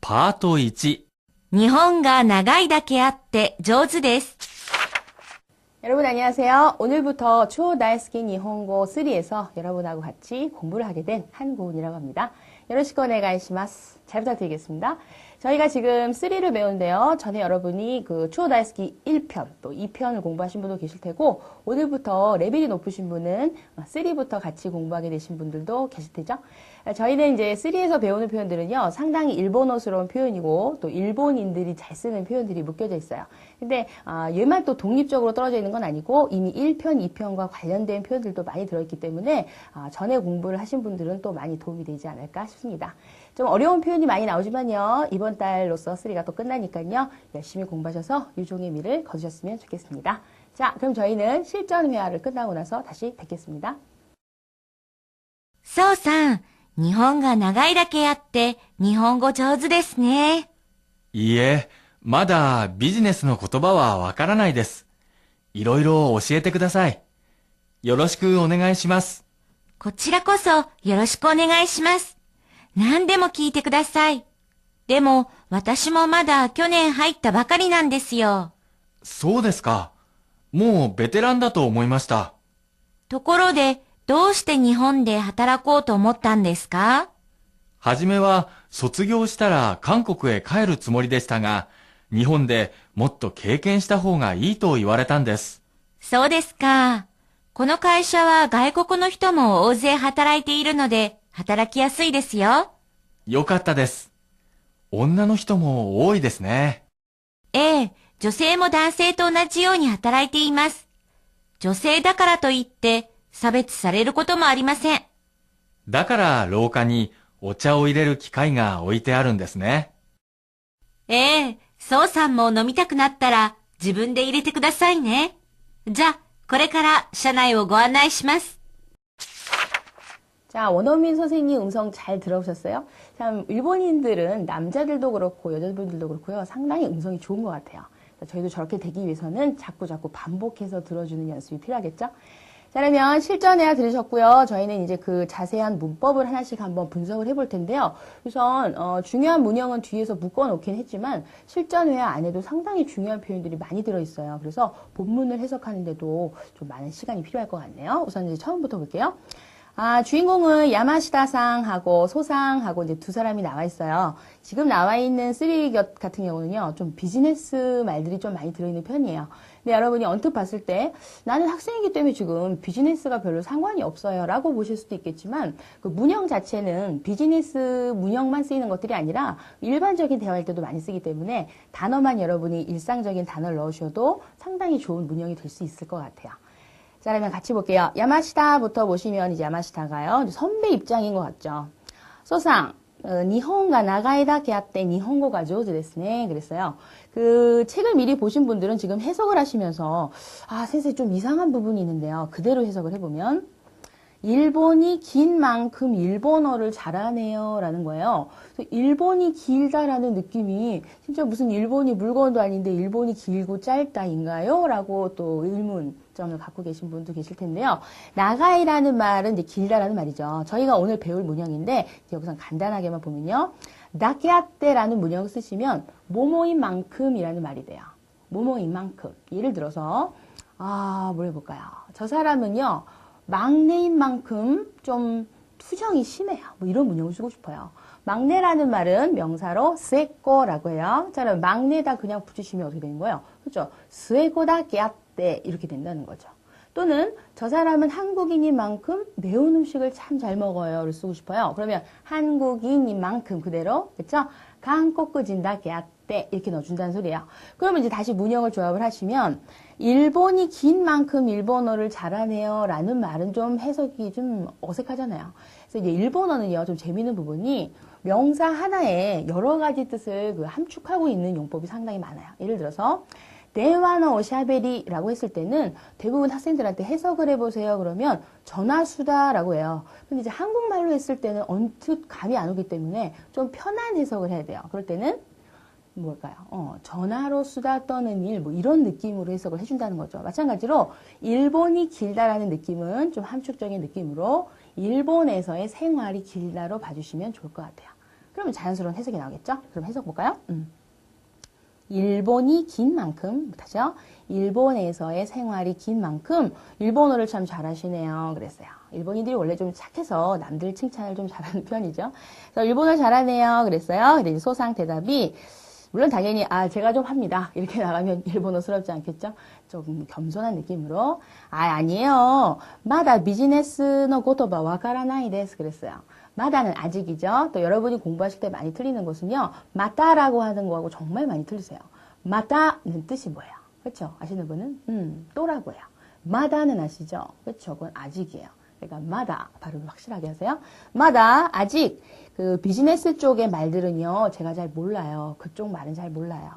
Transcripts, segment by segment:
パート1。日本が長いだけあって上手です。 여러분 안녕하세요. 오늘부터 초다이스키 니혼고 3에서 여러분하고 같이 공부를 하게 된 한국인이라고 합니다. 요로시ku 오네가이시마스. 잘 부탁드리겠습니다. 저희가 지금 3를 배우는데요. 전에 여러분이 그 초다이스키 1편, 또 2편을 공부하신 분도 계실 테고, 오늘부터 레벨이 높으신 분은 3부터 같이 공부하게 되신 분들도 계실 테죠. 저희는 이제 3에서 배우는 표현들은요, 상당히 일본어스러운 표현이고, 또 일본인들이 잘 쓰는 표현들이 묶여져 있어요. 근데, 얘만 또 독립적으로 떨어져 있는 건 아니고, 이미 1편, 2편과 관련된 표현들도 많이 들어있기 때문에, 전에 공부를 하신 분들은 또 많이 도움이 되지 않을까 싶습니다. 좀 어려운 표현이 많이 나오지만요, 이번 달로서 3가 또 끝나니까요, 열심히 공부하셔서 유종의 미를 거두셨으면 좋겠습니다. 자, 그럼 저희는 실전 회화를 끝나고 나서 다시 뵙겠습니다. そうさん、日本が長いだけあって日本語上手ですね。いいえ、まだビジネスの言葉はわからないです。いろいろ教えてください。よろしくお願いします。こちらこそよろしくお願いします。何でも聞いてください。でも私もまだ去年入ったばかりなんですよ。そうですか。もうベテランだと思いました。ところで、どうして日本で働こうと思ったんですか？はじめは卒業したら韓国へ帰るつもりでしたが、日本でもっと経験した方がいいと言われたんです。そうですか。この会社は外国の人も大勢働いているので、働きやすいですよ。よかったです。女の人も多いですね。ええ、女性も男性と同じように働いています。女性だからといって差別されることもありません。だから廊下にお茶を入れる機械が置いてあるんですね。ええ、そうさんも飲みたくなったら自分で入れてくださいね。じゃあ、これから車内をご案内します。 자, 원어민 선생님 음성 잘 들어보셨어요? 참, 일본인들은 남자들도 그렇고 여자분들도 그렇고요. 상당히 음성이 좋은 것 같아요. 저희도 저렇게 되기 위해서는 자꾸 반복해서 들어주는 연습이 필요하겠죠? 자, 그러면 실전회화 들으셨고요. 저희는 이제 그 자세한 문법을 하나씩 한번 분석을 해볼 텐데요. 우선 중요한 문형은 뒤에서 묶어놓긴 했지만 실전회화 안에도 상당히 중요한 표현들이 많이 들어있어요. 그래서 본문을 해석하는데도 좀 많은 시간이 필요할 것 같네요. 우선 이제 처음부터 볼게요. 주인공은 야마시다상하고 소상하고 이제 두 사람이 나와 있어요. 지금 나와 있는 3 같은 경우는요, 좀 비즈니스 말들이 좀 많이 들어있는 편이에요. 근데 여러분이 언뜻 봤을 때 나는 학생이기 때문에 지금 비즈니스가 별로 상관이 없어요 라고 보실 수도 있겠지만 그 문형 자체는 비즈니스 문형만 쓰이는 것들이 아니라 일반적인 대화할 때도 많이 쓰기 때문에 단어만 여러분이 일상적인 단어를 넣으셔도 상당히 좋은 문형이 될 수 있을 것 같아요. 자, 그러면 같이 볼게요. 야마시다부터 보시면 이제 야마시다가요. 선배 입장인 것 같죠. 소상, 니혼가 나가이다케 아떼 니혼고가 조즈 데스네. 그랬어요. 그 책을 미리 보신 분들은 지금 해석을 하시면서 선생님 좀 이상한 부분이 있는데요. 그대로 해석을 해보면 일본이 긴 만큼 일본어를 잘하네요 라는 거예요. 일본이 길다라는 느낌이 진짜 무슨 일본이 물건도 아닌데 일본이 길고 짧다인가요? 라고 또 의문점을 갖고 계신 분도 계실 텐데요. 나가이라는 말은 이제 길다라는 말이죠. 저희가 오늘 배울 문형인데 여기서 간단하게만 보면요. 다케아떼라는 문형을 쓰시면 모모인 만큼이라는 말이 돼요. 모모인 만큼. 예를 들어서 뭘 해볼까요? 저 사람은요. 막내인 만큼 좀 투정이 심해요. 뭐 이런 문형을 쓰고 싶어요. 막내라는 말은 명사로 스에꼬라고 해요. 자, 그럼 막내다 그냥 붙이시면 어떻게 되는 거예요? 그렇죠? 스에꼬다 게아떼 이렇게 된다는 거죠. 또는 저 사람은 한국인인 만큼 매운 음식을 참 잘 먹어요를 쓰고 싶어요. 그러면 한국인인 만큼 그대로 그렇죠? 한국인다 게아떼 이렇게 넣어준다는 소리예요. 그러면 이제 다시 문형을 조합을 하시면 일본이 긴 만큼 일본어를 잘하네요 라는 말은 좀 해석이 좀 어색하잖아요. 그래서 이제 일본어는요 좀 재미있는 부분이 명사 하나에 여러 가지 뜻을 함축하고 있는 용법이 상당히 많아요. 예를 들어서 대화나 오샤베리라고 했을 때는 대부분 학생들한테 해석을 해보세요 그러면 전화수다라고 해요. 근데 이제 한국말로 했을 때는 언뜻 감이 안 오기 때문에 좀 편한 해석을 해야 돼요. 그럴 때는 뭘까요? 전화로 수다 떠는 일, 뭐 이런 느낌으로 해석을 해준다는 거죠. 마찬가지로 일본이 길다라는 느낌은 좀 함축적인 느낌으로 일본에서의 생활이 길다로 봐주시면 좋을 것 같아요. 그러면 자연스러운 해석이 나오겠죠? 그럼 해석 볼까요? 일본이 긴 만큼, 다시요. 일본에서의 생활이 긴 만큼 일본어를 참 잘하시네요. 그랬어요. 일본인들이 원래 좀 착해서 남들 칭찬을 좀 잘하는 편이죠. 그래서 일본어 잘하네요. 그랬어요. 근데 이제 소상 대답이 물론 당연히 제가 좀 합니다. 이렇게 나가면 일본어스럽지 않겠죠? 조금 겸손한 느낌으로 아니에요. 마다 비즈니스의 고토바 와카라나이 데스 그랬어요. 마다는 아직이죠. 또 여러분이 공부하실 때 많이 틀리는 것은요. 마다라고 하는 거하고 정말 많이 틀리세요. 마다는 뜻이 뭐예요? 그렇죠? 아시는 분은 또라고요. 마다는 아시죠? 그렇죠? 그건 아직이에요. 그러니까 마다 발음 확실하게 하세요. 마다 아직 그 비즈니스 쪽의 말들은요. 제가 잘 몰라요. 그쪽 말은 잘 몰라요.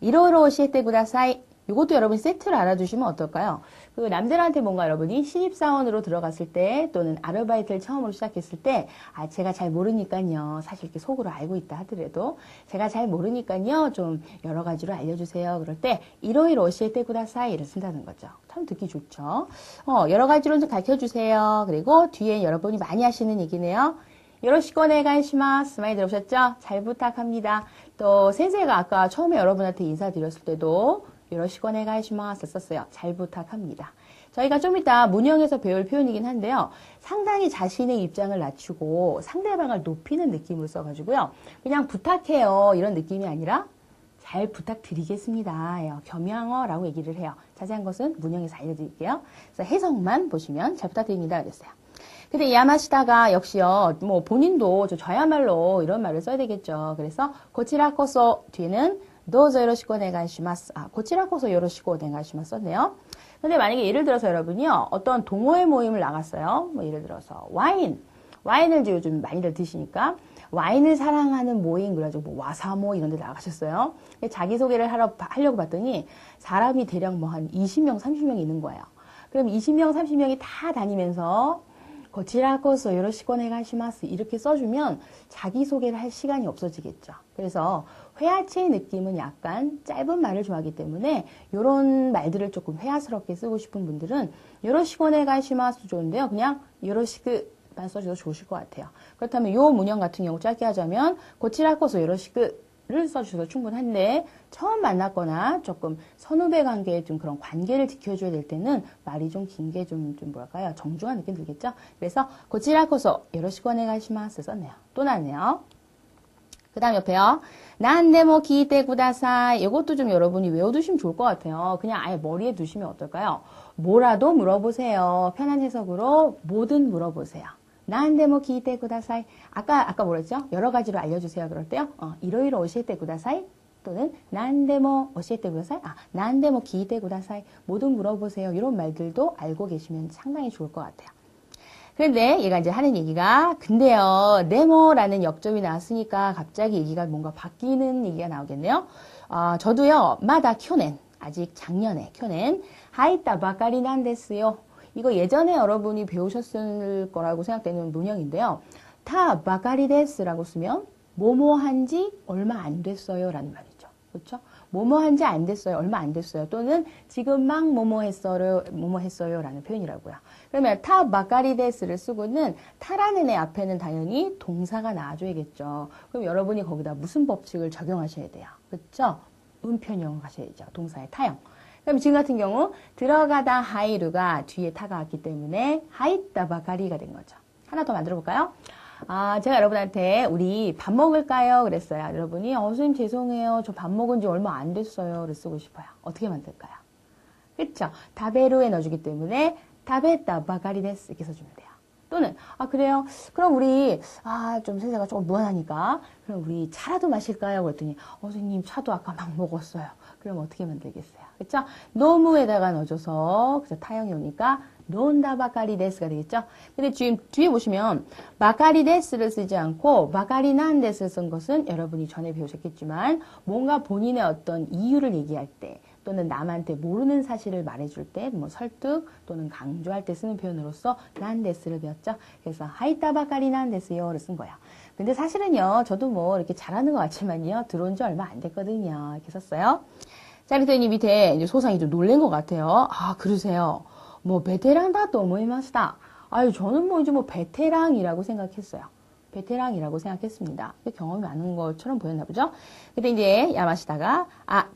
이로로 시에테 구다사이. 이것도 여러분이 세트를 알아두시면 어떨까요? 그 남들한테 뭔가 여러분이 신입사원으로 들어갔을 때 또는 아르바이트를 처음으로 시작했을 때 제가 잘 모르니까요. 사실 이렇게 속으로 알고 있다 하더라도 제가 잘 모르니까요. 좀 여러 가지로 알려주세요. 그럴 때 이로이로 시에테 구다사이를 쓴다는 거죠. 참 듣기 좋죠. 여러 가지로 좀 가르쳐주세요. 그리고 뒤에 여러분이 많이 하시는 얘기네요. 요로시ku 오네가이시마스 많이 들으셨죠? 잘 부탁합니다. 또 센세이가 아까 처음에 여러분한테 인사드렸을 때도 요로시ku 오네가이시마스 썼어요. 잘 부탁합니다. 저희가 좀 이따 문형에서 배울 표현이긴 한데요. 상당히 자신의 입장을 낮추고 상대방을 높이는 느낌으로 써가지고요. 그냥 부탁해요 이런 느낌이 아니라 잘 부탁드리겠습니다. 겸양어라고 얘기를 해요. 자세한 것은 문형에서 알려드릴게요. 그래서 해석만 보시면 잘 부탁드립니다. 그랬어요. 근데 야마시다가 역시요, 뭐 본인도 저야말로 이런 말을 써야 되겠죠. 그래서 고치라코소 뒤에는 도저 요로시ku 오네가이시마스. 고치라코소 요로시ku 오네가이시마스 썼네요. 근데 만약에 예를 들어서 여러분이요, 어떤 동호회 모임을 나갔어요. 뭐 예를 들어서 와인을 이제 요즘 많이들 드시니까 와인을 사랑하는 모임 그래가지고 뭐 와사모 이런 데 나가셨어요. 자기소개를 하려고 봤더니 사람이 대략 뭐 한 20명, 30명 있는 거예요. 그럼 20명, 30명이 다 다니면서 고치라코소 요로시ku 오네가이시마스 이렇게 써주면 자기소개를 할 시간이 없어지겠죠. 그래서 회화체의 느낌은 약간 짧은 말을 좋아하기 때문에 이런 말들을 조금 회화스럽게 쓰고 싶은 분들은 요로시ku 오네가이시마스 좋은데요. 그냥 요로시크만 써줘도 좋으실 것 같아요. 그렇다면 이 문형 같은 경우 짧게 하자면 고치라코소 요로시크를 써주셔도 충분한데 처음 만났거나 조금 선후배 관계에 좀 그런 관계를 지켜줘야 될 때는 말이 좀 긴 게 좀 뭐랄까요? 정중한 느낌 들겠죠? 그래서 고치라코소 요로시ku 오네가이시마스 썼네요. 또 나왔네요. 그 다음 옆에요. 난데모 기이테 구다사이. 이것도 좀 여러분이 외워두시면 좋을 것 같아요. 그냥 아예 머리에 두시면 어떨까요? 뭐라도 물어보세요. 편한 해석으로 뭐든 물어보세요. 난데모 기이테 구다사이. 아까 뭐라 했죠? 여러 가지로 알려주세요. 그럴 때요. 이로이로 오시에테 구다사이. 또는 난데모 오시에테 구다사이. 난데모 기이테 구다사이. 뭐든 물어보세요. 이런 말들도 알고 계시면 상당히 좋을 것 같아요. 그런데 얘가 이제 하는 얘기가 근데요 네모라는 역점이 나왔으니까 갑자기 얘기가 뭔가 바뀌는 얘기가 나오겠네요. 저도요 마다 쿄넨 아직 작년에 쿄넨 하이타 바카리 난데스요. 이거 예전에 여러분이 배우셨을 거라고 생각되는 문형인데요. 타 바카리 데스라고 쓰면 뭐뭐 한지 얼마 안 됐어요 라는 말이죠. 그렇죠? 뭐뭐 한지 안 됐어요. 얼마 안 됐어요. 또는 지금 막 뭐뭐 했어요 라는 표현이라고요. 그러면 타 바카리 데스를 쓰고는 타라는 애 앞에는 당연히 동사가 나와줘야겠죠. 그럼 여러분이 거기다 무슨 법칙을 적용하셔야 돼요. 그렇죠? 음편형 하셔야죠. 동사의 타형. 그럼 지금 같은 경우 들어가다 하이루가 뒤에 타가 왔기 때문에 하이타 바카리가 된 거죠. 하나 더 만들어 볼까요? 제가 여러분한테 우리 밥 먹을까요? 그랬어요. 여러분이 선생님 죄송해요. 저 밥 먹은 지 얼마 안 됐어요.를 쓰고 싶어요. 어떻게 만들까요? 그렇죠? 다베루에 넣어주기 때문에 다베타 바카리 데스 이렇게 써주면 돼요. 또는 그래요? 그럼 우리 좀 세세가 조금 무한하니까 그럼 우리 차라도 마실까요? 그랬더니 선생님 차도 아까 막 먹었어요. 그럼 어떻게 만들겠어요? 그렇죠? 노무에다가 넣어줘서 그래서 타형이 오니까 논다 바카리 데스가 되겠죠? 근데 지금 뒤에 보시면 바카리 데스를 쓰지 않고 바카리 난 데스를 쓴 것은 여러분이 전에 배우셨겠지만 뭔가 본인의 어떤 이유를 얘기할 때 또는 남한테 모르는 사실을 말해줄 때, 뭐 설득 또는 강조할 때 쓰는 표현으로서 난데스를 배웠죠. 그래서 하이타 바카리 난데스요를 쓴 거예요. 근데 사실은요, 저도 뭐 이렇게 잘하는 것 같지만요, 들어온 지 얼마 안 됐거든요. 이렇게 썼어요. 자, 그랬더니 밑에 이제 소상이 좀 놀란 것 같아요. 그러세요. 뭐 베테랑 다 또 모이마시다. 저는 뭐 이제 뭐 베테랑이라고 생각했어요. 베테랑이라고 생각했습니다. 경험이 많은 것처럼 보였나 보죠. 근데 이제 야마시다가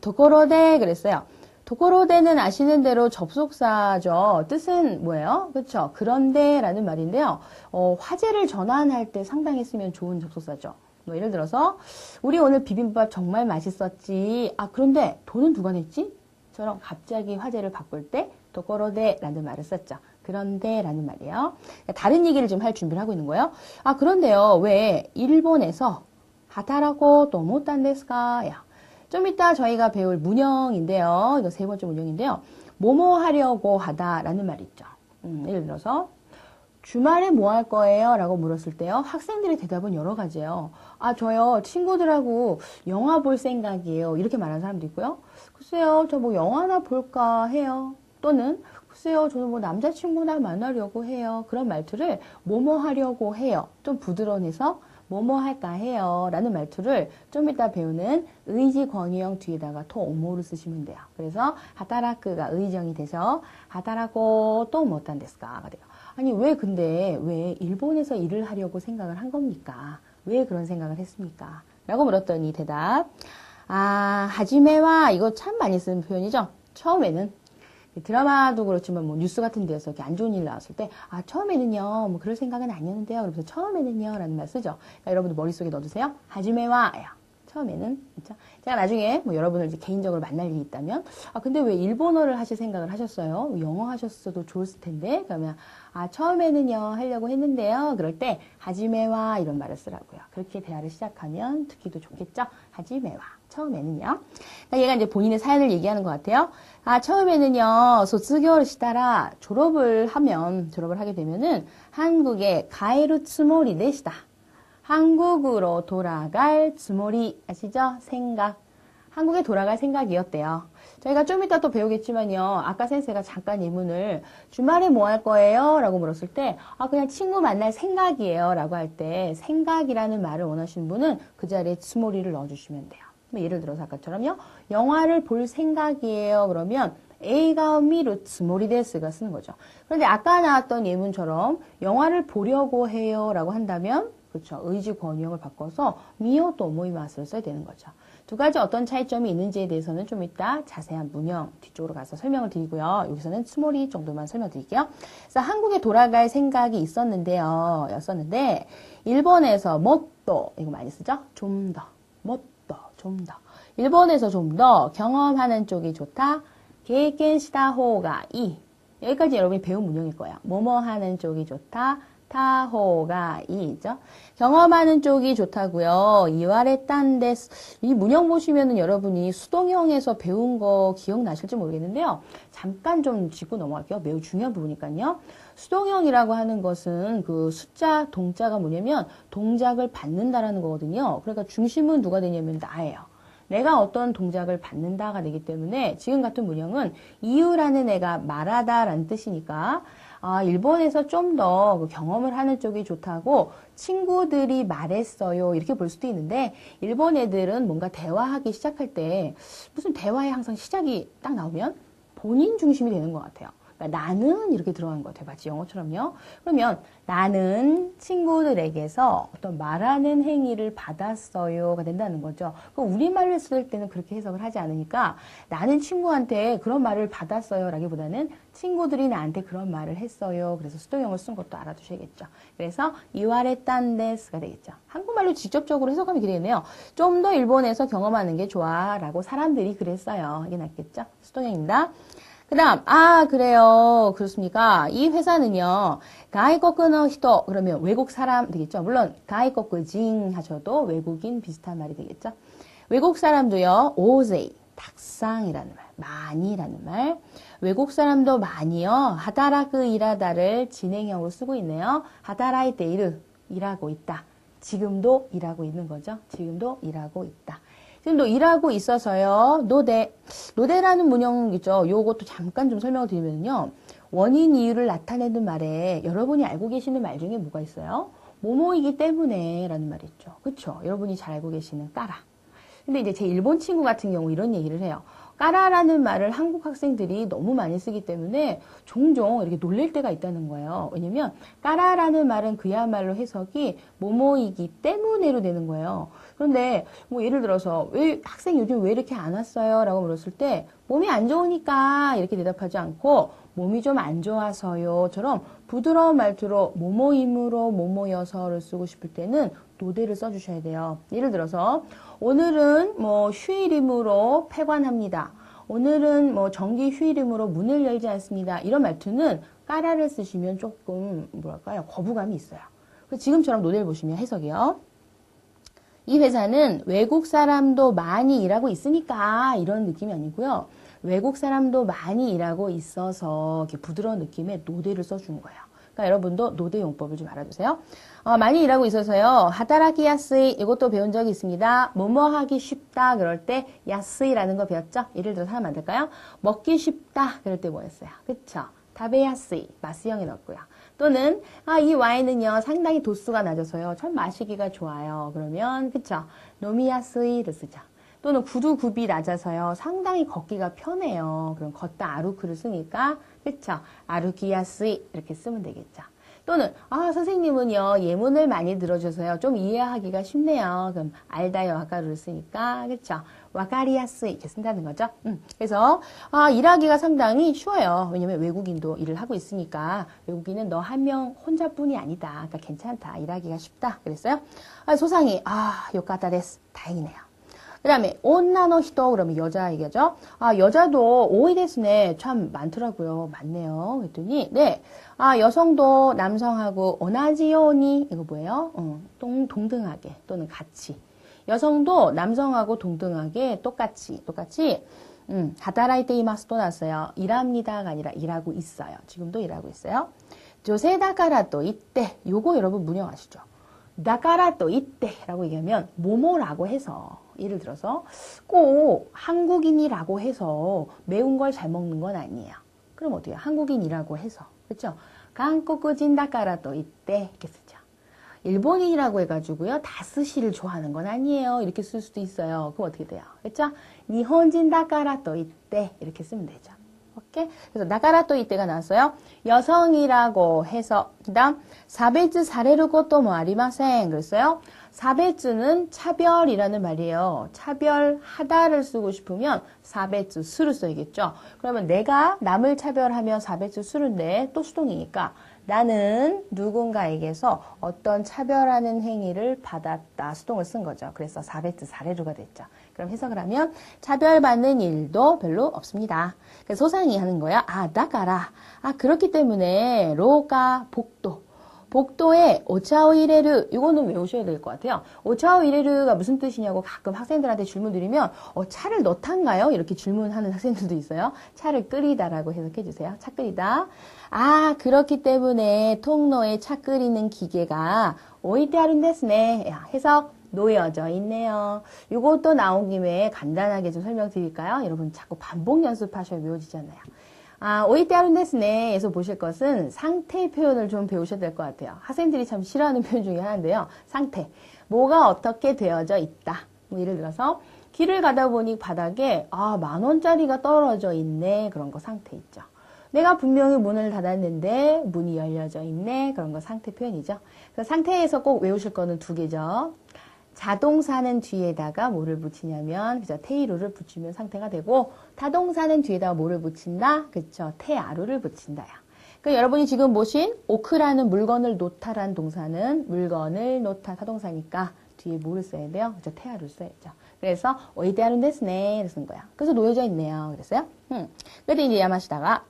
도코로데 그랬어요. 도코로데는 아시는 대로 접속사죠. 뜻은 뭐예요? 그렇죠. 그런데라는 말인데요. 화제를 전환할 때 상당히 쓰면 좋은 접속사죠. 뭐 예를 들어서 우리 오늘 비빔밥 정말 맛있었지. 그런데 돈은 누가 냈지? 처럼 갑자기 화제를 바꿀 때 도코로데라는 말을 썼죠. 그런데라는 말이에요. 다른 얘기를 좀 할 준비를 하고 있는 거예요. 그런데요. 왜 일본에서 하타라고 또 못한 데스까? 좀 이따 저희가 배울 문형인데요. 이거 세 번째 문형인데요. 뭐뭐 하려고 하다라는 말이 있죠. 예를 들어서 주말에 뭐 할 거예요? 라고 물었을 때요. 학생들의 대답은 여러 가지예요. 저요 친구들하고 영화 볼 생각이에요. 이렇게 말하는 사람도 있고요. 글쎄요 저 뭐 영화나 볼까 해요. 또는 글쎄요 저는 뭐 남자친구나 만나려고 해요. 그런 말투를 뭐뭐 하려고 해요. 좀 부드러워서 뭐뭐 할까 해요 라는 말투를 좀 이따 배우는 의지 권유형 뒤에다가 토 오모를 쓰시면 돼요. 그래서 하타라크가 의정이 돼서 하타라고 또 못한 데스까가 돼요. 아니 왜 일본에서 일을 하려고 생각을 한 겁니까? 왜 그런 생각을 했습니까? 라고 물었더니 대답 하지메와 이거 참 많이 쓰는 표현이죠. 처음에는 드라마도 그렇지만 뭐 뉴스 같은 데서 이렇게 안 좋은 일 나왔을 때 처음에는요 뭐 그럴 생각은 아니었는데요. 그러면서 처음에는요 라는 말 쓰죠. 그러니까 여러분들 머릿속에 넣어두세요. 하지메와요. 처음에는 그렇죠? 제가 나중에 뭐 여러분을 이제 개인적으로 만날 일이 있다면 근데 왜 일본어를 하실 생각을 하셨어요? 영어 하셨어도 좋았을 텐데 그러면 처음에는요 하려고 했는데요. 그럴 때 하지메와 이런 말을 쓰라고요. 그렇게 대화를 시작하면 듣기도 좋겠죠? 하지메와 처음에는요. 그러니까 얘가 이제 본인의 사연을 얘기하는 것 같아요. 처음에는요 소츠교를 시다라 졸업을 하게 되면은 한국에 가에르 츠모리 데시다. 한국으로 돌아갈 츠모리 아시죠? 생각. 한국에 돌아갈 생각이었대요. 저희가 좀 이따 또 배우겠지만요. 아까 센세가 잠깐 예문을 주말에 뭐 할 거예요? 라고 물었을 때 그냥 친구 만날 생각이에요. 라고 할 때 생각이라는 말을 원하시는 분은 그 자리에 츠모리를 넣어주시면 돼요. 예를 들어서 아까처럼요. 영화를 볼 생각이에요. 그러면 에이가 미루 츠모리 데스가 쓰는 거죠. 그런데 아까 나왔던 예문처럼 영화를 보려고 해요. 라고 한다면 그렇죠. 의지 권유형을 바꿔서 미요또 오모이마스를 써야 되는 거죠. 두 가지 어떤 차이점이 있는지에 대해서는 좀 이따 자세한 문형 뒤쪽으로 가서 설명을 드리고요. 여기서는 츠모리 정도만 설명드릴게요. 그래서 한국에 돌아갈 생각이 였었는데 일본에서 못도 이거 많이 쓰죠? 좀 더, 좀 더. 일본에서 좀 더 경험하는 쪽이 좋다.経験した方がいい. 여기까지 여러분이 배운 문형일 거예요. 뭐뭐 하는 쪽이 좋다. 타호가 이죠. 경험하는 쪽이 좋다고요. 이와레딴 데스. 이 문형 보시면은 여러분이 수동형에서 배운 거 기억나실지 모르겠는데요. 잠깐 좀 짚고 넘어갈게요. 매우 중요한 부분이니까요. 수동형이라고 하는 것은 그 숫자 동자가 뭐냐면 동작을 받는다라는 거거든요. 그러니까 중심은 누가 되냐면 나예요. 내가 어떤 동작을 받는다가 되기 때문에 지금 같은 문형은 이유라는 애가 말하다라는 뜻이니까 일본에서 좀 더 경험을 하는 쪽이 좋다고 친구들이 말했어요. 이렇게 볼 수도 있는데 일본 애들은 뭔가 대화하기 시작할 때 무슨 대화에 항상 시작이 딱 나오면 본인 중심이 되는 것 같아요. 그러니까 나는 이렇게 들어가는 것 같아요. 마치 영어처럼요. 그러면 나는 친구들에게서 어떤 말하는 행위를 받았어요가 된다는 거죠. 우리말로 했을 때는 그렇게 해석을 하지 않으니까 나는 친구한테 그런 말을 받았어요 라기보다는 친구들이 나한테 그런 말을 했어요. 그래서 수동형을 쓴 것도 알아두셔야겠죠. 그래서 이와레딴 데스가 되겠죠. 한국말로 직접적으로 해석하면 이렇게 되겠네요. 좀 더 일본에서 경험하는 게 좋아 라고 사람들이 그랬어요. 이게 낫겠죠? 수동형입니다. 그 다음, 그래요. 그렇습니까? 이 회사는요, 가이코쿠노 히토, 그러면 외국 사람 되겠죠? 물론, 가이코쿠진 하셔도 외국인 비슷한 말이 되겠죠? 외국 사람도요, 오제이, 탁상이라는 말, 많이라는 말. 외국 사람도 많이요, 하다라크 일하다를 진행형으로 쓰고 있네요. 하다라이테이르, 일하고 있다. 지금도 일하고 있는 거죠? 지금도 일하고 있다. 지금도 일하고 있어서요. 노대라는 문형이죠. 요것도 잠깐 좀 설명을 드리면요. 원인 이유를 나타내는 말에 여러분이 알고 계시는 말 중에 뭐가 있어요? 뭐뭐이기 때문에 라는 말이 있죠. 그쵸? 여러분이 잘 알고 계시는 까라. 근데 이제 제 일본 친구 같은 경우 이런 얘기를 해요. 까라라는 말을 한국 학생들이 너무 많이 쓰기 때문에 종종 이렇게 놀랄 때가 있다는 거예요. 왜냐면 까라라는 말은 그야말로 해석이 뭐뭐이기 때문에로 되는 거예요. 그런데 뭐 예를 들어서 왜 학생 요즘 왜 이렇게 안 왔어요? 라고 물었을 때 몸이 안 좋으니까 이렇게 대답하지 않고 몸이 좀 안 좋아서요처럼 부드러운 말투로 뭐뭐이므로 뭐뭐여서를 쓰고 싶을 때는 노대를 써주셔야 돼요. 예를 들어서 오늘은 뭐 휴일이므로 폐관합니다. 오늘은 뭐 정기 휴일이므로 문을 열지 않습니다. 이런 말투는 까라를 쓰시면 조금 뭐랄까요? 거부감이 있어요. 지금처럼 노대를 보시면 해석이요. 이 회사는 외국 사람도 많이 일하고 있으니까 이런 느낌이 아니고요. 외국 사람도 많이 일하고 있어서 이렇게 부드러운 느낌의 노대를 써주는 거예요. 그러니까 여러분도 노대 용법을 좀 알아두세요. 많이 일하고 있어서요. 하다라키 야스이 이것도 배운 적이 있습니다. 뭐뭐 하기 쉽다 그럴 때 야스이라는 거 배웠죠? 예를 들어서 하면 안 될까요? 먹기 쉽다 그럴 때 뭐였어요? 그쵸? 다베 야스이 마스형에 넣었고요. 또는 이 와인은요 상당히 도수가 낮아서요 참 마시기가 좋아요. 그러면 그쵸? 노미야스이를 쓰죠. 또는 구두굽이 낮아서요 상당히 걷기가 편해요. 그럼 걷다 아루크를 쓰니까 그쵸? 아루키야스이 이렇게 쓰면 되겠죠. 또는 선생님은요 예문을 많이 들어줘서요 좀 이해하기가 쉽네요. 그럼 알다요 와카루를 쓰니까 그쵸? 와카리야스이 이렇게 쓴다는 거죠. 그래서 일하기가 상당히 쉬워요. 왜냐면 외국인도 일을 하고 있으니까 외국인은 너 한 명 혼자뿐이 아니다. 그러니까 괜찮다. 일하기가 쉽다. 그랬어요. 소상이 요카타 데스. 다행이네요. 그 다음에 온나노 히토 그러면 여자 얘기죠. 여자도 오이 데스네 참 많더라고요. 많네요. 그랬더니 네. 여성도 남성하고 오나지요니 이거 뭐예요? 동등하게 또는 같이. 여성도 남성하고 동등하게 똑같이 하다라이테 이마스 또 났어요. 일합니다가 아니라 일하고 있어요. 지금도 일하고 있어요. 조세다카라또 이때 요거 여러분 문형아시죠? 다카라또 이때라고 얘기하면 뭐뭐라고 해서 예를 들어서 꼭 한국인이라고 해서 매운 걸 잘 먹는 건 아니에요. 그럼 어때요? 한국인이라고 해서 그렇죠? 한국인 다카라또 이때 이렇게 쓰죠. 일본인이라고 해가지고요 다스시를 좋아하는 건 아니에요. 이렇게 쓸 수도 있어요. 그럼 어떻게 돼요? 그렇죠? 니혼진 다카라또 이때 이렇게 쓰면 되죠. 오케이? 그래서 다카라또 이때가 나왔어요. 여성이라고 해서 그다음 사베츠 사레루 것도 뭐 아리마센 그랬어요. 사베츠는 차별이라는 말이에요. 차별하다를 쓰고 싶으면 사베츠 수를 써야겠죠. 그러면 내가 남을 차별하면 사베츠 수인데 또 수동이니까 나는 누군가에게서 어떤 차별하는 행위를 받았다. 수동을 쓴 거죠. 그래서 사베츠 사레루가 됐죠. 그럼 해석을 하면 차별받는 일도 별로 없습니다. 그래서 소상이 하는 거야. 다가라. 그렇기 때문에 로가 복도에 오차오 이레르 이거는 외우셔야 될 것 같아요. 오차오 이레르가 무슨 뜻이냐고 가끔 학생들한테 질문 드리면 차를 넣단가요? 이렇게 질문하는 학생들도 있어요. 차를 끓이다라고 해석해 주세요. 차 끓이다. 그렇기 때문에 통로에 차 끓이는 기계가 오이테아룬데스네. 해석 놓여져 있네요. 이것도 나온 김에 간단하게 좀 설명드릴까요? 여러분 자꾸 반복 연습하셔야 외워지잖아요. 오이테아룬데스네 에서 보실 것은 상태 표현을 좀 배우셔야 될 것 같아요. 학생들이 참 싫어하는 표현 중에 하나인데요. 상태. 뭐가 어떻게 되어져 있다. 뭐 예를 들어서 길을 가다 보니 바닥에 10,000원짜리가 떨어져 있네. 그런 거 상태 있죠. 내가 분명히 문을 닫았는데 문이 열려져 있네. 그런 거 상태 표현이죠. 그래서 상태에서 꼭 외우실 거는 두 개죠. 자동사는 뒤에다가 뭐를 붙이냐면 그죠? 테이루를 붙이면 상태가 되고 타동사는 뒤에다가 뭐를 붙인다? 그쵸? 테아루를 붙인다요. 그러니까 여러분이 지금 보신 오크라는 물건을 놓다라는 동사는 물건을 놓다 타동사니까 뒤에 뭐를 써야 돼요? 그죠? 테아루를 써야죠. 그래서 오이데아룬 데스네를 쓴 거야. 그래서 놓여져 있네요. 그랬어요? 그때 이제 야마시다가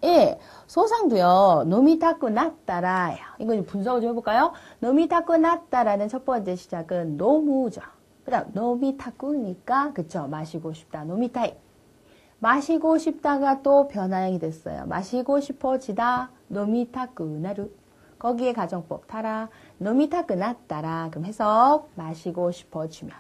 소상도요. 노미타쿠 나따라. 이거 분석을 좀 해볼까요? 노미타쿠 나따라는 첫 번째 시작은 노무죠. 그다음 노미타쿠니까 그쵸? 마시고 싶다. 노미타이. 마시고 싶다가 또 변화형이 됐어요. 마시고 싶어지다. 노미타쿠 나루. 거기에 가정법 타라. 노미타쿠 나따라. 그럼 해석 마시고 싶어지면.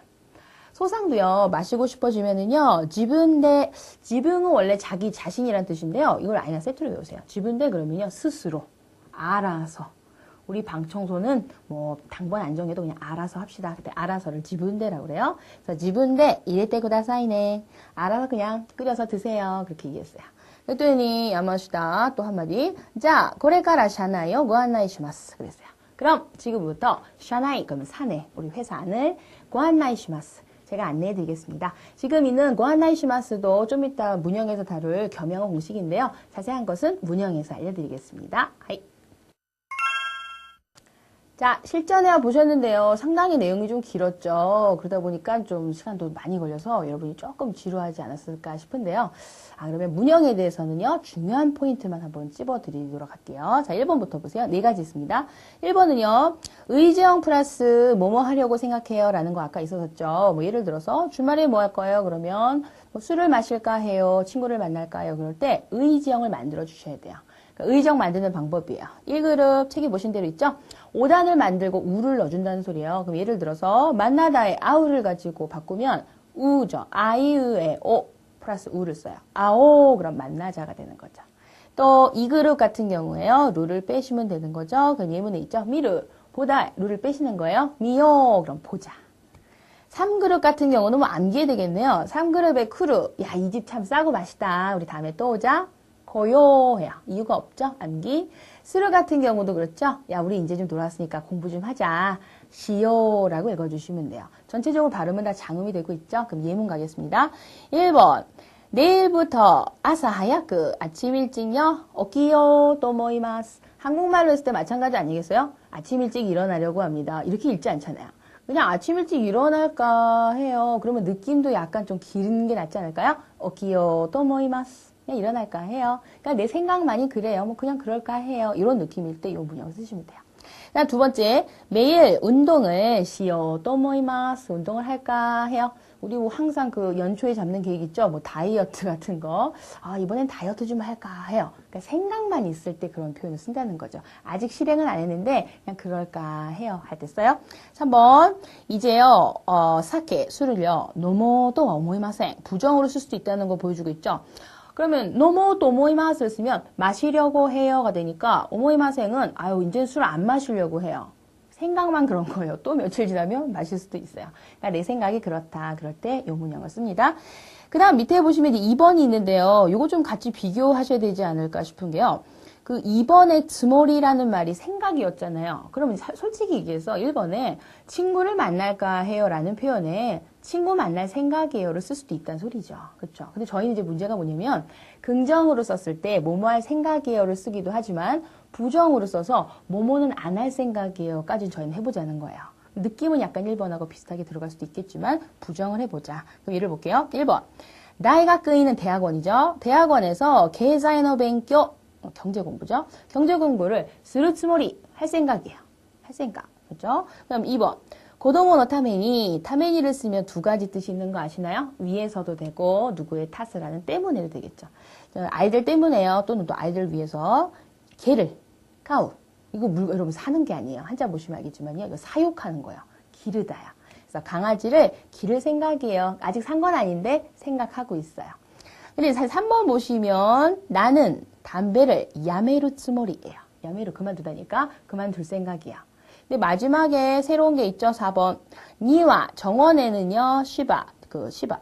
소상도요, 마시고 싶어지면은요, 지분은 원래 자기 자신이란 뜻인데요. 이걸 아니나 세트로 외우세요. 지분대 그러면요, 스스로, 알아서, 우리 방 청소는 뭐 당번 안 정해도 그냥 알아서 합시다. 그때 알아서를 지분대라고 그래요. 그래서 지분대 이랬대 구다사이네. 알아서 그냥 끓여서 드세요. 그렇게 얘기했어요. 그랬더니 야마시다 또 한마디. 자, 고래가라 샤나요 고안나이시마스. 그랬어요. 그럼 지금부터 샤나이 그러면 사내 우리 회사 안을 고안나이시마스. 제가 안내해 드리겠습니다. 지금 있는 고안나이시마스도 좀 이따 문형에서 다룰 겸용어 공식인데요. 자세한 것은 문형에서 알려드리겠습니다. 하이. 자, 실전에 보셨는데요. 상당히 내용이 좀 길었죠. 그러다 보니까 좀 시간도 많이 걸려서 여러분이 조금 지루하지 않았을까 싶은데요. 그러면 문형에 대해서는요, 중요한 포인트만 한번 찝어드리도록 할게요. 자, 1번부터 보세요. 네 가지 있습니다. 1번은요, 의지형 플러스 뭐뭐 하려고 생각해요. 라는 거 아까 있었었죠. 뭐 예를 들어서 주말에 뭐 할 거예요? 그러면 뭐 술을 마실까 해요. 친구를 만날까요? 그럴 때 의지형을 만들어 주셔야 돼요. 의정 만드는 방법이에요. 1그룹 책에 보신 대로 있죠? 5단을 만들고 우를 넣어준다는 소리예요. 그럼 예를 들어서 만나다의 아우를 가지고 바꾸면 우죠. 아이의 오 플러스 우를 써요. 아오 그럼 만나자가 되는 거죠. 또 2그룹 같은 경우에요. 루를 빼시면 되는 거죠. 그럼 예문에 있죠? 미르 보다 루를 빼시는 거예요. 미요 그럼 보자. 3그룹 같은 경우는 뭐 암기해 되겠네요. 3그룹의 크루 야 이 집 참 싸고 맛있다. 우리 다음에 또 오자. 고요해요. 이유가 없죠? 암기. 스르 같은 경우도 그렇죠? 야, 우리 이제 좀 놀았으니까 공부 좀 하자. 시요라고 읽어주시면 돼요. 전체적으로 발음은 다 장음이 되고 있죠? 그럼 예문 가겠습니다. 1번. 내일부터 아사하야크 아침 일찍요. 오키요 또모이마스. 한국말로 했을 때 마찬가지 아니겠어요? 아침 일찍 일어나려고 합니다. 이렇게 읽지 않잖아요. 그냥 아침 일찍 일어날까 해요. 그러면 느낌도 약간 좀 긴 게 낫지 않을까요? 오키요 또모이마스. 그냥 일어날까 해요. 그러니까 내 생각만이 그래요. 뭐 그냥 그럴까 해요. 이런 느낌일 때 이 문장을 쓰시면 돼요. 자, 두 번째, 매일 운동을 시요 또모이마스 운동을 할까 해요. 우리 뭐 항상 그 연초에 잡는 계획 있죠? 뭐 다이어트 같은 거. 이번엔 다이어트 좀 할까 해요. 그러니까 생각만 있을 때 그런 표현을 쓴다는 거죠. 아직 실행은 안 했는데 그냥 그럴까 해요. 할 때 써요. 3번, 이제요, 사케, 술을요, 노모 또 오모이마생 부정으로 쓸 수도 있다는 거 보여주고 있죠? 그러면 노모 또 오모이마스를 쓰면 마시려고 해요가 되니까 오모이마생은 이제 술 안 마시려고 해요. 생각만 그런 거예요. 또 며칠 지나면 마실 수도 있어요. 그러니까 내 생각이 그렇다. 그럴 때 요 문형을 씁니다. 그 다음 밑에 보시면 이제 2번이 있는데요. 요거 좀 같이 비교하셔야 되지 않을까 싶은 게요. 그 2번의 즈모리라는 말이 생각이었잖아요. 그러면 솔직히 얘기해서 1번에 친구를 만날까 해요라는 표현에 친구 만날 생각이에요를 쓸 수도 있다는 소리죠. 그렇죠? 근데 저희는 이제 문제가 뭐냐면 긍정으로 썼을 때 뭐뭐 할 생각이에요를 쓰기도 하지만 부정으로 써서 뭐뭐는 안 할 생각이에요까지 저희는 해보자는 거예요. 느낌은 약간 1번하고 비슷하게 들어갈 수도 있겠지만 부정을 해보자. 그럼 예를 볼게요. 1번. 나이가 끄이는 대학원이죠. 대학원에서 계좌의 뱅교 경제 공부죠. 경제 공부를 스르츠모리 할 생각이에요. 할 생각. 그렇죠? 그럼 2번. 고도모노 타메니, 타메니를 쓰면 두 가지 뜻이 있는 거 아시나요? 위해서도 되고 누구의 탓을 하는 때문에도 되겠죠. 아이들 때문에요. 또는 또 아이들 위해서 개를 카우. 이거 여러분 사는 게 아니에요. 한자 보시면 알겠지만요. 이거 사육하는 거예요. 기르다요. 그래서 강아지를 기를 생각이에요. 아직 산 건 아닌데 생각하고 있어요. 근데 3번 보시면 나는 담배를 야메루 츠모리예요. 야메루 그만두다니까 그만둘 생각이야. 근데 마지막에 새로운 게 있죠. 4번. 니와 정원에는요. 시바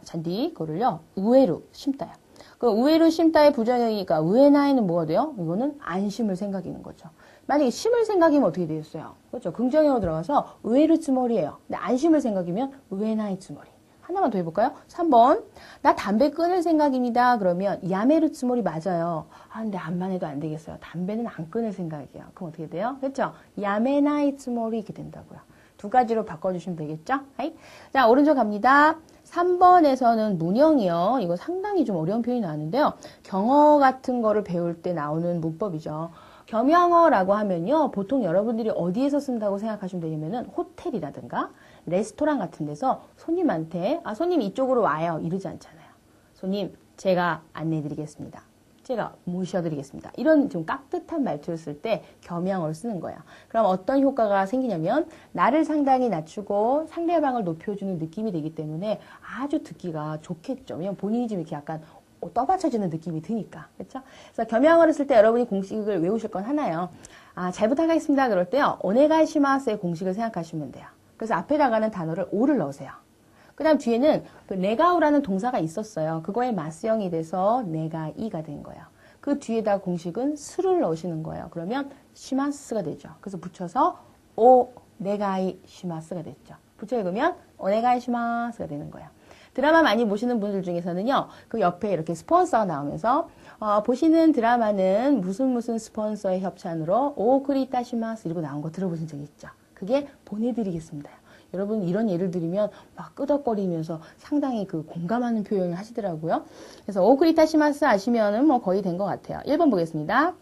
잔디 그거를요. 우에루 심다요. 그 우에루 심다의 부정형이니까 우에나이는 뭐가 돼요? 이거는 안 심을 생각이는 거죠. 만약에 심을 생각이면 어떻게 되겠어요? 그렇죠. 긍정형으로 들어가서 우에루 츠모리예요. 근데 안 심을 생각이면 우에나이 츠모리. 하나만 더 해볼까요? 3번. 나 담배 끊을 생각입니다. 그러면 야메루 츠모리 맞아요. 근데 암만 해도 안 되겠어요. 담배는 안 끊을 생각이에요. 그럼 어떻게 돼요? 그렇죠? 야메나이 츠모리 이렇게 된다고요. 두 가지로 바꿔주시면 되겠죠? 하이. 자, 오른쪽 갑니다. 3번에서는 문형이요. 이거 상당히 좀 어려운 표현이 나왔는데요. 경어 같은 거를 배울 때 나오는 문법이죠. 겸영어라고 하면요. 보통 여러분들이 어디에서 쓴다고 생각하시면 되냐면은 호텔이라든가 레스토랑 같은 데서 손님한테 손님 이쪽으로 와요 이러지 않잖아요. 손님 제가 안내해드리겠습니다. 제가 모셔드리겠습니다. 이런 좀 깍듯한 말투를 쓸 때 겸양어를 쓰는 거예요. 그럼 어떤 효과가 생기냐면 나를 상당히 낮추고 상대방을 높여주는 느낌이 되기 때문에 아주 듣기가 좋겠죠. 왜냐면 본인이 좀 이렇게 약간 떠받쳐주는 느낌이 드니까. 그렇죠? 그래서 겸양어를 쓸 때 여러분이 공식을 외우실 건 하나요. 잘 부탁하겠습니다. 그럴 때요. 오네가이시마스의 공식을 생각하시면 돼요. 그래서 앞에다가는 단어를 오를 넣으세요. 그 다음 뒤에는 그 네가오라는 동사가 있었어요. 그거에 마스형이 돼서 네가이가 된 거예요. 그 뒤에다 공식은 스를 넣으시는 거예요. 그러면 시마스가 되죠. 그래서 붙여서 오네가이 시마스가 됐죠. 붙여 읽으면 오네가이 시마스가 되는 거예요. 드라마 많이 보시는 분들 중에서는요, 그 옆에 이렇게 스폰서가 나오면서, 보시는 드라마는 무슨 스폰서의 협찬으로 오크리타시마스 이러고 나온 거 들어보신 적 있죠? 그게 보내드리겠습니다. 여러분 이런 예를 들으면 막 끄덕거리면서 상당히 그 공감하는 표현을 하시더라고요. 그래서 오크리타시마스 아시면은 뭐 거의 된 것 같아요. 1번 보겠습니다.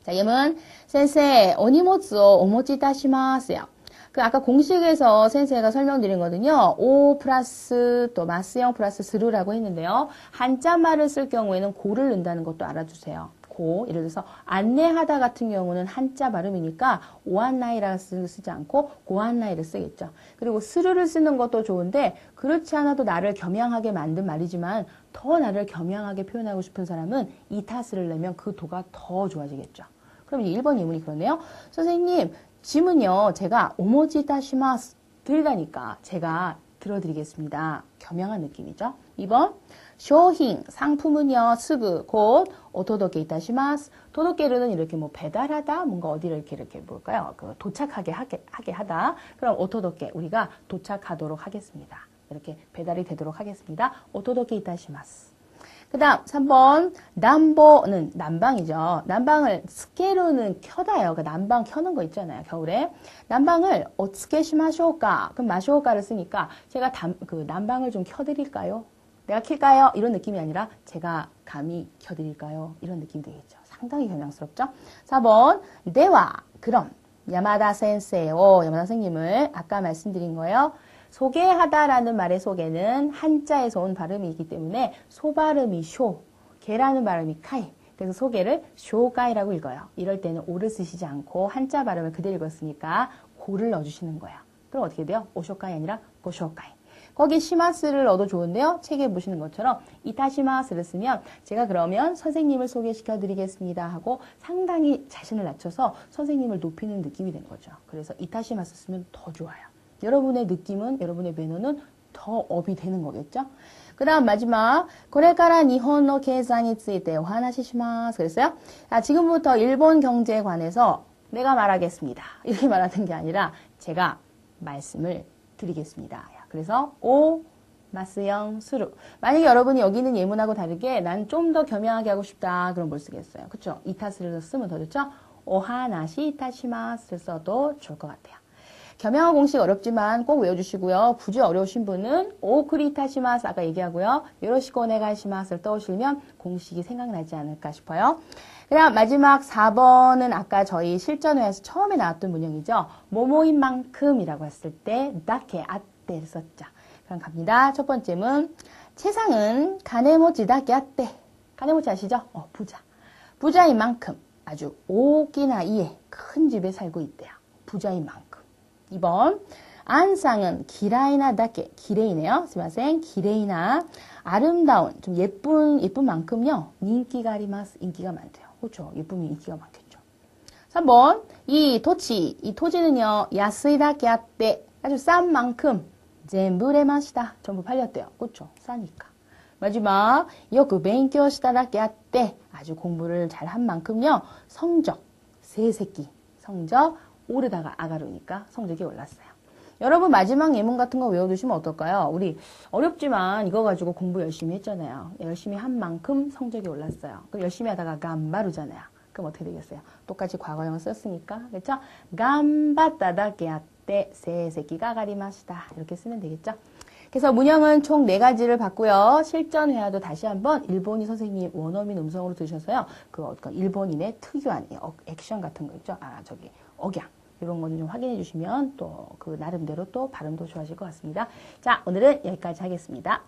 자, 예문 센세 오니모츠오 오모치타시마스요. 그 아까 공식에서 센세가 설명드린 거는요. 오 플러스 또 마스형 플러스 스루라고 했는데요. 한자말을 쓸 경우에는 고를 넣는다는 것도 알아주세요. 고, 예를 들어서 안내하다 같은 경우는 한자 발음이니까 오안나이라고 쓰지 않고 고안나이를 쓰겠죠. 그리고 스루를 쓰는 것도 좋은데 그렇지 않아도 나를 겸양하게 만든 말이지만 더 나를 겸양하게 표현하고 싶은 사람은 이타스를 내면 그 도가 더 좋아지겠죠. 그럼 1번 예문이 그러네요. 선생님, 짐은요, 제가 오모지다시마스 들다니까 제가 들어드리겠습니다. 겸양한 느낌이죠. 2번, 쇼힌, 상품은요, 스그, 곧, 오토도케 이타시마스. 도도케르는 이렇게 뭐 배달하다, 뭔가 어디를 이렇게 뭘까요? 그 도착하게 하게 하다. 그럼 오토도케, 우리가 도착하도록 하겠습니다. 이렇게 배달이 되도록 하겠습니다. 오토도케 이타시마스. 그 다음 3번 난보는 난방이죠. 난방을 스케루는 켜다요. 그 난방 켜는 거 있잖아요. 겨울에. 난방을 어떻게 시마쇼까? 그럼 마쇼까를 쓰니까 제가 그 난방을 좀 켜드릴까요? 내가 킬까요? 이런 느낌이 아니라 제가 감히 켜드릴까요? 이런 느낌이 되겠죠. 상당히 겨냥스럽죠. 4번 네와 그럼 야마다 센세오 야마다 선생님을 아까 말씀드린 거예요. 소개하다라는 말의 소개는 한자에서 온 발음이기 때문에 소발음이 쇼, 개라는 발음이 카이. 그래서 소개를 쇼가이라고 읽어요. 이럴 때는 오를 쓰시지 않고 한자 발음을 그대로 읽었으니까 고를 넣어주시는 거예요. 그럼 어떻게 돼요? 오쇼가이 아니라 고쇼가이. 거기 시마스를 넣어도 좋은데요. 책에 보시는 것처럼 이타시마스를 쓰면 제가 그러면 선생님을 소개시켜 드리겠습니다 하고 상당히 자신을 낮춰서 선생님을 높이는 느낌이 된 거죠. 그래서 이타시마스 쓰면 더 좋아요. 여러분의 느낌은, 여러분의 매너는 더 업이 되는 거겠죠? 그 다음 마지막, これから日本の経済についてお話しします. 그랬어요? 지금부터 일본 경제에 관해서 내가 말하겠습니다. 이렇게 말하는 게 아니라 제가 말씀을 드리겠습니다. 그래서 오, 마스형, 수루. 만약에 여러분이 여기 있는 예문하고 다르게 난 좀 더 겸양하게 하고 싶다. 그럼 뭘 쓰겠어요? 그쵸? 이타스를 쓰면 더 좋죠? 오하나시 이타시마스를 써도 좋을 것 같아요. 겸양어 공식 어렵지만 꼭 외워주시고요. 굳이 어려우신 분은 오크리타시마스 아까 얘기하고요. 요로시코 오네가시마스를 떠오시면 공식이 생각나지 않을까 싶어요. 그다음 마지막 4번은 아까 저희 실전회에서 처음에 나왔던 문형이죠. 모모인 만큼이라고 했을 때 다케 아떼를 썼죠. 그럼 갑니다. 첫 번째 문. 세상은 가네모치 다케 아떼. 가네모치 아시죠? 부자. 부자인 만큼 아주 오기나 이에 큰 집에 살고 있대요. 부자인 만큼. 2번 안상은 기라이나 다케 기레이네요. 스미마셍. 기레이나 아름다운 좀 예쁜 만큼요. 인기가 아리마스 인기가 많대요. 그렇죠. 예쁨이 인기가 많겠죠. 3번 이 토지는요. 야스이 다케 아떼 아주 싼 만큼 젠부레마시다 전부 팔렸대요. 그렇죠. 싸니까. 마지막 요크 벤교시다 다케 아떼 아주 공부를 잘한 만큼요. 성적 세세끼 성적 오르다가 아가르니까 성적이 올랐어요. 여러분 마지막 예문 같은 거 외워두시면 어떨까요? 우리 어렵지만 이거 가지고 공부 열심히 했잖아요. 열심히 한 만큼 성적이 올랐어요. 그럼 열심히 하다가 간바르잖아요. 그럼 어떻게 되겠어요? 똑같이 과거형을 썼으니까 그렇죠? 간바따다게 아떼 세세끼가 아가리마시다 이렇게 쓰면 되겠죠? 그래서 문형은 총 4가지를 봤고요. 실전 회화도 다시 한번 일본인 선생님 원어민 음성으로 들으셔서요. 그 일본인의 특유한 액션 같은 거 있죠? 억양. 이런 거는 좀 확인해 주시면 또 그 나름대로 또 발음도 좋아질 것 같습니다. 자, 오늘은 여기까지 하겠습니다.